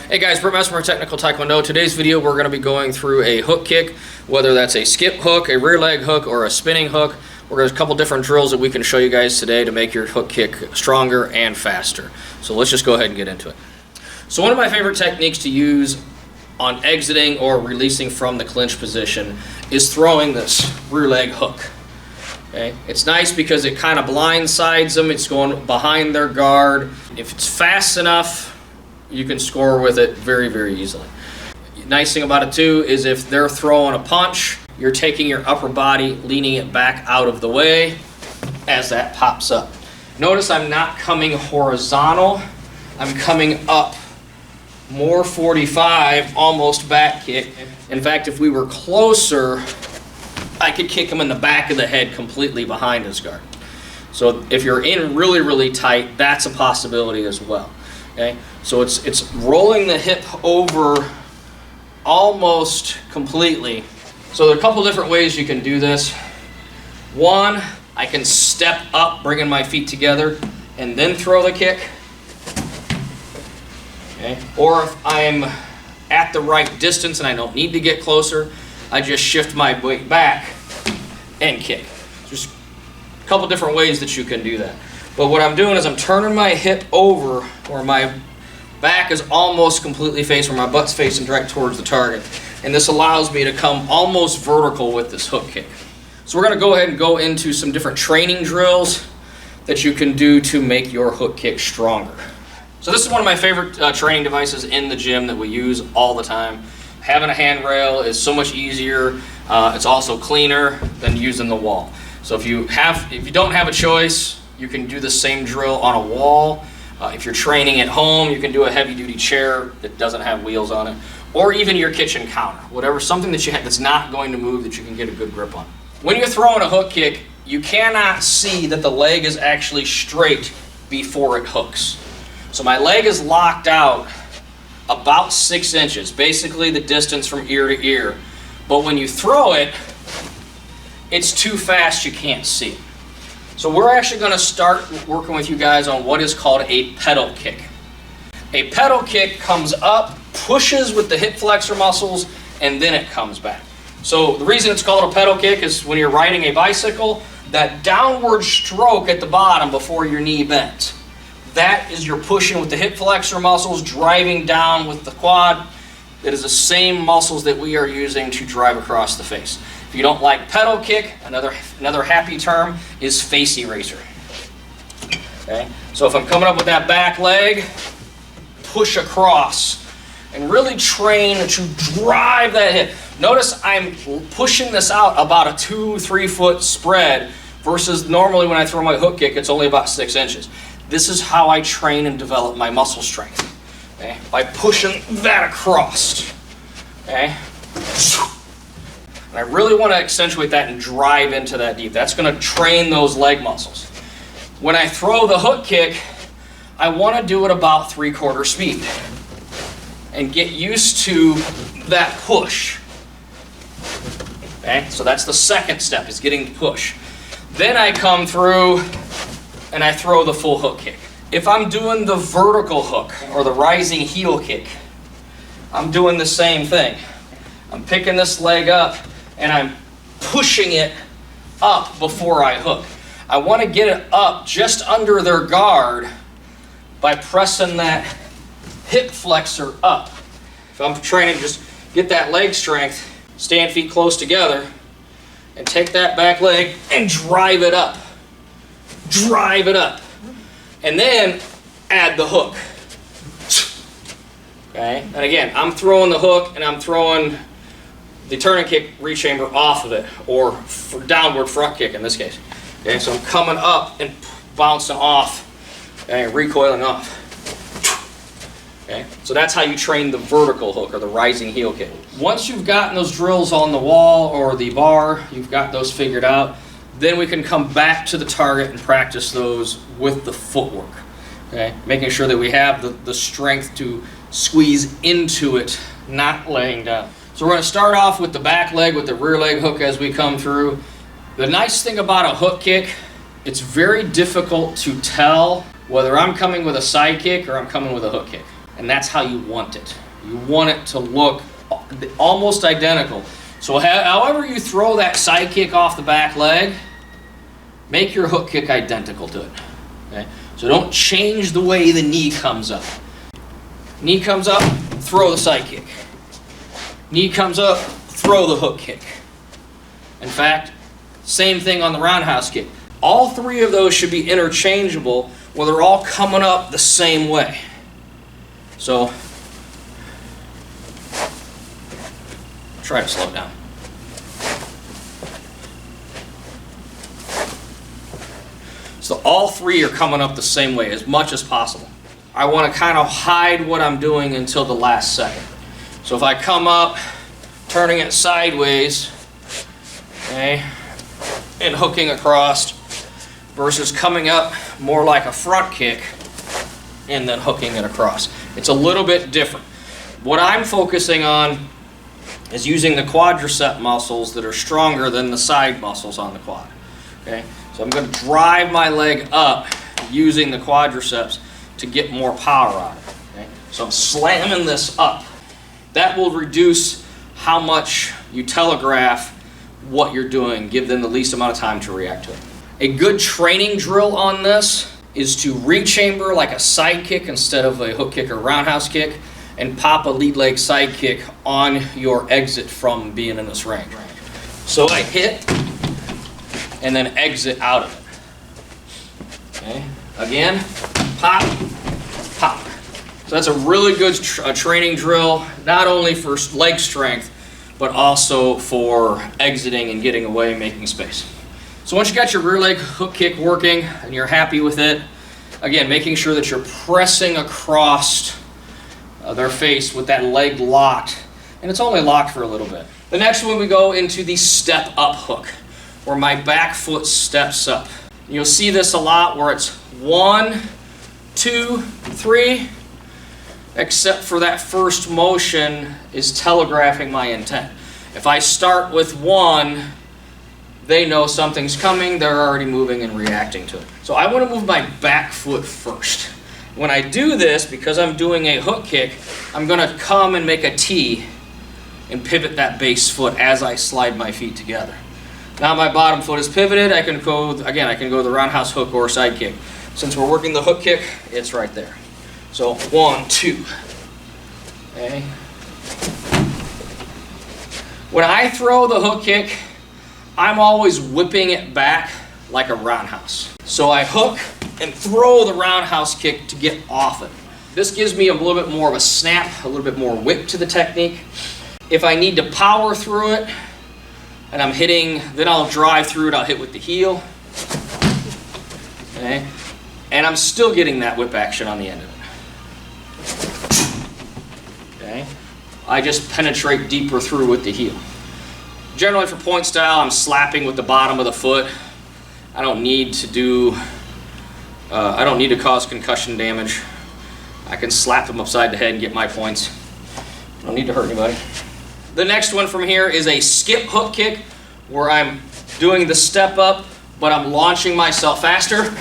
Hey guys, Brett Messmer, Technical Taekwondo. Today's video we're going to be going through a hook kick, whether that's a skip hook, a rear leg hook, or a spinning hook. There's a couple different drills that we can show you guys today to make your hook kick stronger and faster. So let's just go ahead and get into it. So one of my favorite techniques to use on exiting or releasing from the clinch position is throwing this rear leg hook. Okay? It's nice because it kind of blindsides them. It's going behind their guard. If it's fast enough, you can score with it very, very easily. Nice thing about it too is if they're throwing a punch, you're taking your upper body, leaning it back out of the way as that pops up. Notice I'm not coming horizontal, I'm coming up more 45, almost back kick. In fact, if we were closer, I could kick him in the back of the head completely behind his guard. So if you're in really, really tight, that's a possibility as well. Okay? So it's rolling the hip over almost completely. So there are a couple different ways you can do this. One, I can step up, bringing my feet together, and then throw the kick. Okay? Or if I'm at the right distance and I don't need to get closer, I just shift my weight back and kick. Just a couple different ways that you can do that. But what I'm doing is I'm turning my hip over where my back is almost completely facing, where my butt's facing direct towards the target. And this allows me to come almost vertical with this hook kick. So we're going to go ahead and go into some different training drills that you can do to make your hook kick stronger. So this is one of my favorite training devices in the gym that we use all the time. Having a handrail is so much easier. It's also cleaner than using the wall. So if you don't have a choice, you can do the same drill on a wall. If you're training at home, you can do a heavy-duty chair that doesn't have wheels on it, or even your kitchen counter, whatever, something that you have that's not going to move that you can get a good grip on. When you're throwing a hook kick, you cannot see that the leg is actually straight before it hooks. So my leg is locked out about 6 inches, basically the distance from ear to ear. But when you throw it, it's too fast, you can't see. So we're actually going to start working with you guys on what is called a pedal kick. A pedal kick comes up, pushes with the hip flexor muscles, and then it comes back. So the reason it's called a pedal kick is when you're riding a bicycle, that downward stroke at the bottom before your knee bends. That is you're pushing with the hip flexor muscles, driving down with the quad. That is the same muscles that we are using to drive across the face. If you don't like pedal kick, another happy term is face eraser. Okay? So if I'm coming up with that back leg, push across and really train to drive that hip. Notice I'm pushing this out about a 2-3 foot spread versus normally when I throw my hook kick, it's only about 6 inches. This is how I train and develop my muscle strength. Okay? By pushing that across. Okay? And I really want to accentuate that and drive into that deep. That's going to train those leg muscles. When I throw the hook kick, I want to do it about 3/4 speed and get used to that push. Okay? So that's the second step, is getting the push. Then I come through and I throw the full hook kick. If I'm doing the vertical hook or the rising heel kick, I'm doing the same thing. I'm picking this leg up and I'm pushing it up before I hook. I want to get it up just under their guard by pressing that hip flexor up. If I'm training, just get that leg strength, stand feet close together, and take that back leg and drive it up. Drive it up. And then add the hook. Okay? And again, I'm throwing the hook and I'm throwing the turn and kick rechamber off of it, or for downward front kick in this case. Okay, so I'm coming up and bouncing off, and recoiling off. Okay, so that's how you train the vertical hook or the rising heel kick. Once you've gotten those drills on the wall or the bar, you've got those figured out, then we can come back to the target and practice those with the footwork. Okay, making sure that we have the strength to squeeze into it, not laying down. So we're going to start off with the back leg with the rear leg hook as we come through. The nice thing about a hook kick, it's very difficult to tell whether I'm coming with a side kick or I'm coming with a hook kick. And that's how you want it. You want it to look almost identical. So however you throw that side kick off the back leg, make your hook kick identical to it. Okay? So don't change the way the knee comes up. Knee comes up, throw the side kick. Knee comes up, throw the hook kick. In fact, same thing on the roundhouse kick. All three of those should be interchangeable where they're all coming up the same way. So, try to slow it down. So all three are coming up the same way as much as possible. I want to kind of hide what I'm doing until the last second. So if I come up, turning it sideways, okay, and hooking across, versus coming up more like a front kick and then hooking it across. It's a little bit different. What I'm focusing on is using the quadricep muscles that are stronger than the side muscles on the quad. Okay? So I'm going to drive my leg up using the quadriceps to get more power out of it. Okay? So I'm slamming this up. That will reduce how much you telegraph what you're doing, give them the least amount of time to react to it. A good training drill on this is to rechamber like a side kick instead of a hook kick or roundhouse kick, and pop a lead leg side kick on your exit from being in this range. So I hit and then exit out of it. Okay. Again, pop, pop. So that's a really good training drill, not only for leg strength, but also for exiting and getting away and making space. So once you got your rear leg hook kick working and you're happy with it, again, making sure that you're pressing across their face with that leg locked, and it's only locked for a little bit. The next one, we go into the step up hook, where my back foot steps up. You'll see this a lot where it's 1, 2, 3, except for that first motion is telegraphing my intent. If I start with 1, they know something's coming, they're already moving and reacting to it. So I want to move my back foot first. When I do this, because I'm doing a hook kick, I'm going to come and make a T and pivot that base foot as I slide my feet together. Now my bottom foot is pivoted, I can go the roundhouse hook or side kick. Since we're working the hook kick, it's right there. So 1, 2. Okay. When I throw the hook kick, I'm always whipping it back like a roundhouse. So I hook and throw the roundhouse kick to get off it. This gives me a little bit more of a snap, a little bit more whip to the technique. If I need to power through it and I'm hitting, then I'll drive through it, I'll hit with the heel. Okay. And I'm still getting that whip action on the end of it. Okay. I just penetrate deeper through with the heel. Generally for point style, I'm slapping with the bottom of the foot. I don't need to cause concussion damage. I can slap them upside the head and get my points. I don't need to hurt anybody. The next one from here is a skip hook kick, where I'm doing the step up, but I'm launching myself faster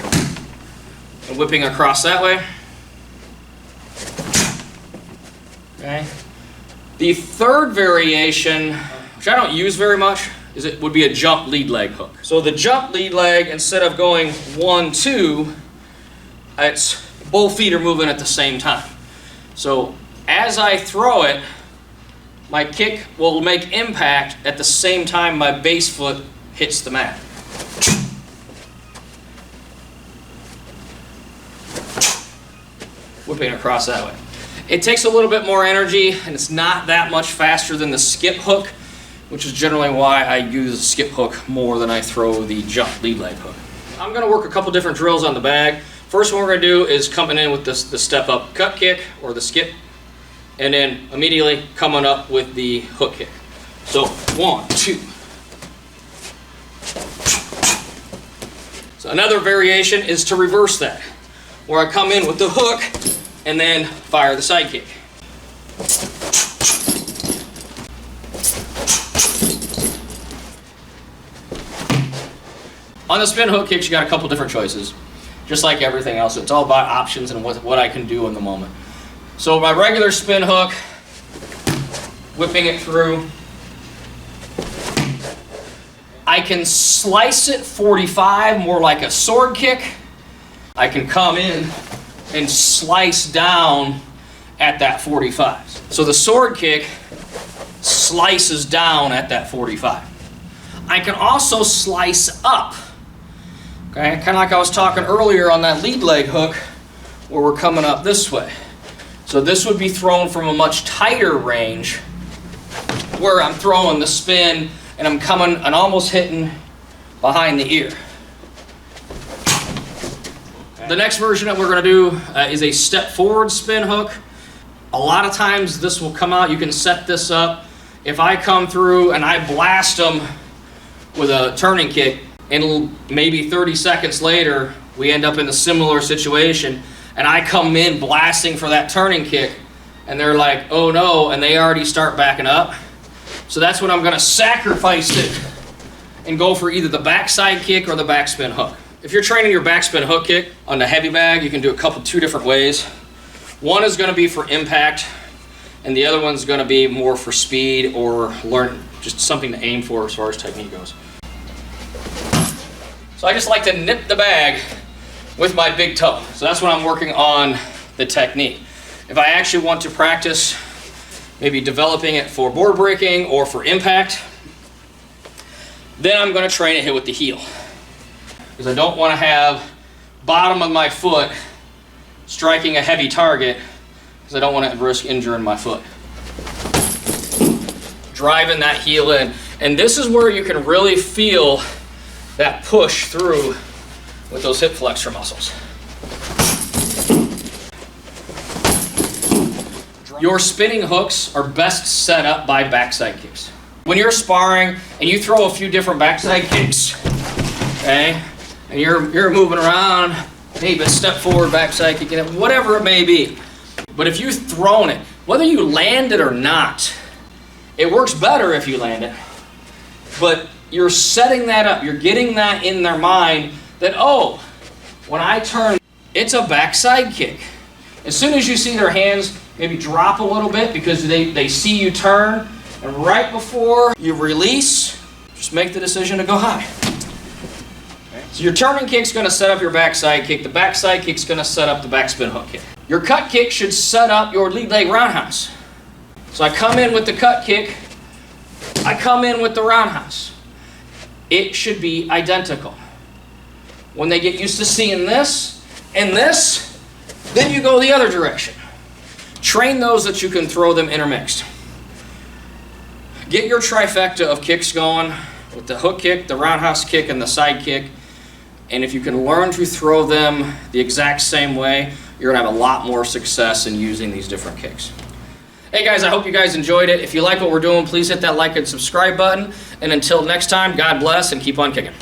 and whipping across that way. Okay. The third variation, which I don't use very much, would be a jump lead leg hook. So the jump lead leg, instead of going 1, 2, it's both feet are moving at the same time. So as I throw it, my kick will make impact at the same time my base foot hits the mat. Whipping across that way. It takes a little bit more energy, and it's not that much faster than the skip hook, which is generally why I use the skip hook more than I throw the jump lead leg hook. I'm going to work a couple different drills on the bag. First one we're going to do is coming in with the step up cut kick or the skip, and then immediately coming up with the hook kick. So 1, 2. So another variation is to reverse that, where I come in with the hook and then fire the side kick. On the spin hook kicks, you got a couple different choices. Just like everything else, it's all about options and what I can do in the moment. So my regular spin hook, whipping it through. I can slice it 45, more like a sword kick. I can come in and slice down at that 45. So the sword kick slices down at that 45. I can also slice up. Okay, kind of like I was talking earlier on that lead leg hook where we're coming up this way. So this would be thrown from a much tighter range where I'm throwing the spin and I'm coming and almost hitting behind the ear. The next version that we're going to do is a step forward spin hook. A lot of times this will come out, you can set this up. If I come through and I blast them with a turning kick, and maybe 30 seconds later we end up in a similar situation and I come in blasting for that turning kick and they're like, oh no, and they already start backing up. So that's when I'm going to sacrifice it and go for either the backside kick or the backspin hook. If you're training your backspin hook kick on the heavy bag, you can do two different ways. One is going to be for impact, and the other one's going to be more for speed or learn, just something to aim for as far as technique goes. So I just like to nip the bag with my big toe. So that's when I'm working on the technique. If I actually want to practice maybe developing it for board breaking or for impact, then I'm going to train it here with the heel. Because I don't want to have bottom of my foot striking a heavy target, because I don't want to risk injuring my foot. Driving that heel in. And this is where you can really feel that push through with those hip flexor muscles. Your spinning hooks are best set up by backside kicks. When you're sparring and you throw a few different backside kicks, okay, and you're moving around, maybe a step forward, backside kick, whatever it may be. But if you've thrown it, whether you land it or not, it works better if you land it. But you're setting that up, you're getting that in their mind that, oh, when I turn, it's a backside kick. As soon as you see their hands maybe drop a little bit because they see you turn, and right before you release, just make the decision to go high. Okay. So your turning kick's going to set up your backside kick. The backside kick's going to set up the backspin hook kick. Your cut kick should set up your lead leg roundhouse. So I come in with the cut kick, I come in with the roundhouse. It should be identical. When they get used to seeing this and this, then you go the other direction. Train those that you can throw them intermixed. Get your trifecta of kicks going with the hook kick, the roundhouse kick, and the side kick. And if you can learn to throw them the exact same way, you're going to have a lot more success in using these different kicks. Hey guys, I hope you guys enjoyed it. If you like what we're doing, please hit that like and subscribe button. And until next time, God bless and keep on kicking.